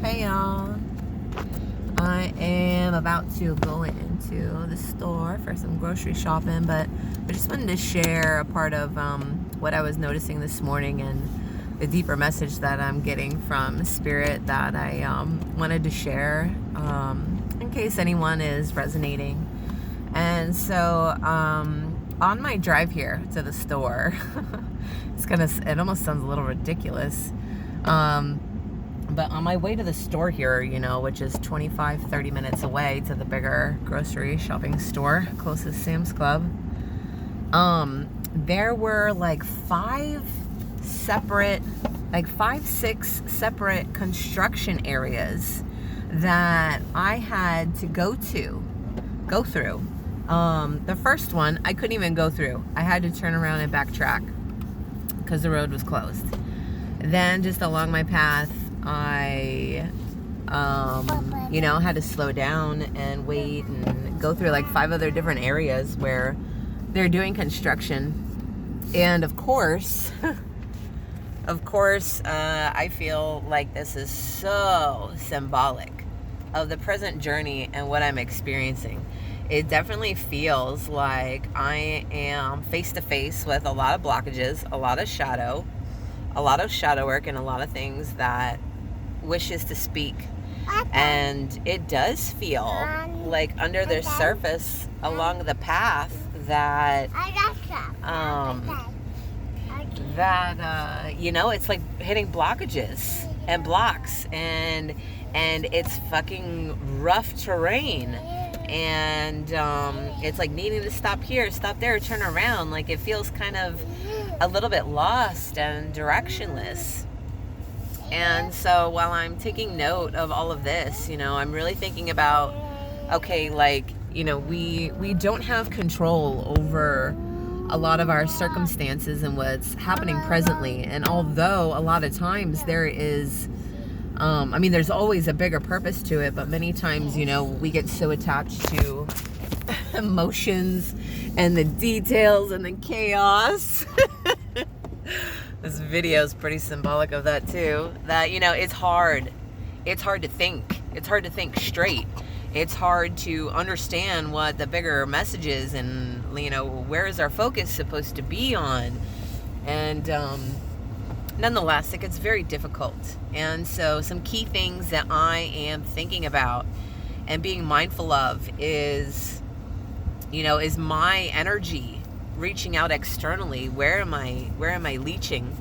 Hey y'all, I am about to go into the store for some grocery shopping, but I just wanted to share a part of what I was noticing this morning and the deeper message that I'm getting from Spirit that I wanted to share in case anyone is resonating. And so on my drive here to the store, it almost sounds a little ridiculous. But on my way to the store here, which is 25-30 minutes away to the bigger grocery shopping store, closest Sam's Club, there were like 6 separate construction areas that I had to go through. The first one, I couldn't even go through. I had to turn around and backtrack because the road was closed. Then just along my path, I, had to slow down and wait and go through like 5 other different areas where they're doing construction. And of course, I feel like this is so symbolic of the present journey and what I'm experiencing. It definitely feels like I am face to face with a lot of blockages, a lot of shadow work, and a lot of things that wishes to speak. And it does feel like under the surface along the path that it's like hitting blockages and blocks, and it's fucking rough terrain, and it's like needing to stop here, stop there, turn around. Like it feels kind of a little bit lost and directionless. And so while I'm taking note of all of this, I'm really thinking about, okay, we don't have control over a lot of our circumstances and what's happening presently. And although a lot of times there is, there's always a bigger purpose to it, but many times, we get so attached to emotions and the details and the chaos. This video is pretty symbolic of that too. That, it's hard. It's hard to think. It's hard to think straight. It's hard to understand what the bigger message is, and, where is our focus supposed to be on. And nonetheless, it gets very difficult. And so some key things that I am thinking about and being mindful of is my energy reaching out externally. Where am I leeching?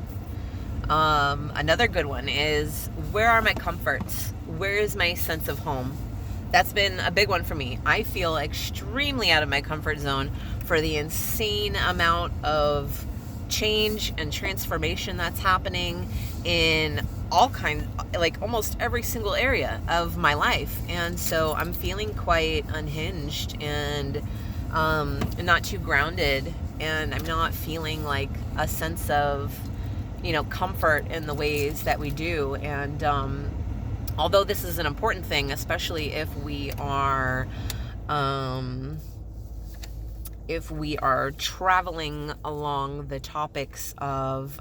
Another good one is, where are my comforts? Where is my sense of home? That's been a big one for me. I feel extremely out of my comfort zone for the insane amount of change and transformation that's happening in all kinds, like almost every single area of my life. And so I'm feeling quite unhinged and not too grounded, and I'm not feeling like a sense of, comfort in the ways that we do. And although this is an important thing, especially if we are traveling along the topics of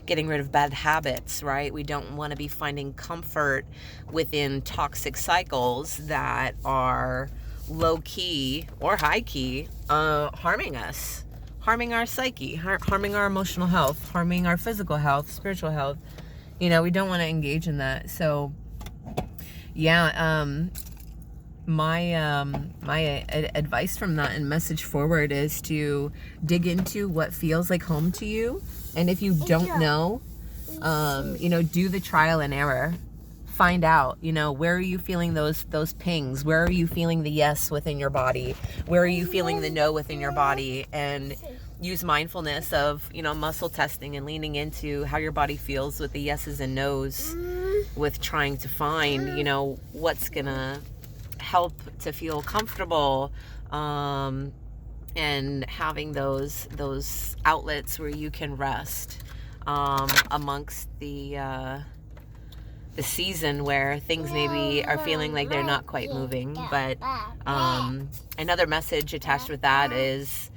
getting rid of bad habits, right? We don't want to be finding comfort within toxic cycles that are low-key or high-key harming us, harming our psyche, harming our emotional health, harming our physical health, spiritual health. We don't want to engage in that. So my advice from that and message forward is to dig into what feels like home to you. And if you don't know, do the trial and error. Find out, where are you feeling those pings? Where are you feeling the yes within your body? Where are you feeling the no within your body? And use mindfulness of, muscle testing and leaning into how your body feels with the yeses and nos, with trying to find, what's gonna help to feel comfortable, and having those outlets where you can rest amongst the season where things maybe are feeling like they're not quite moving. But another message attached with that is,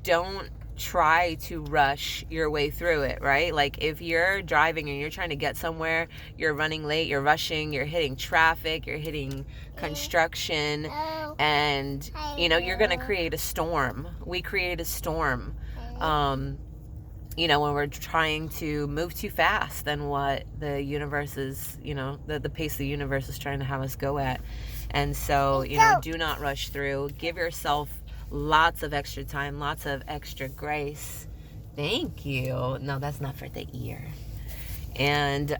don't try to rush your way through it, right? Like if you're driving and you're trying to get somewhere, you're running late, you're rushing, you're hitting traffic, you're hitting construction, and you're going to create a storm. We create a storm. When we're trying to move too fast than what the universe is, the pace the universe is trying to have us go at. And so, do not rush through. Give yourself lots of extra time, lots of extra grace. Thank you. No, that's not for the ear. And,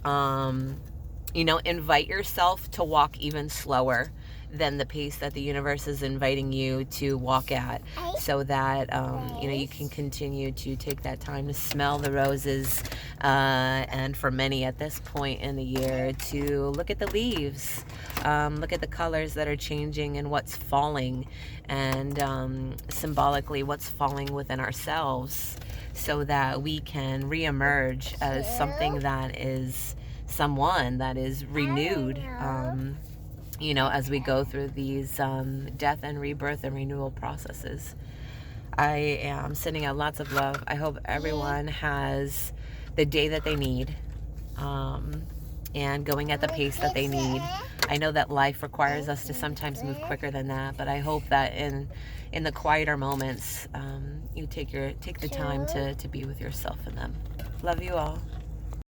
invite yourself to walk even slower than the pace that the universe is inviting you to walk at, so that you can continue to take that time to smell the roses, and for many at this point in the year, to look at the leaves, look at the colors that are changing and what's falling, and symbolically what's falling within ourselves, so that we can reemerge as someone that is renewed, as we go through these death and rebirth and renewal processes. I am sending out lots of love. I hope everyone has the day that they need, and going at the pace that they need. I know that life requires us to sometimes move quicker than that, but I hope that in the quieter moments, you take the time to be with yourself in them. Love you all.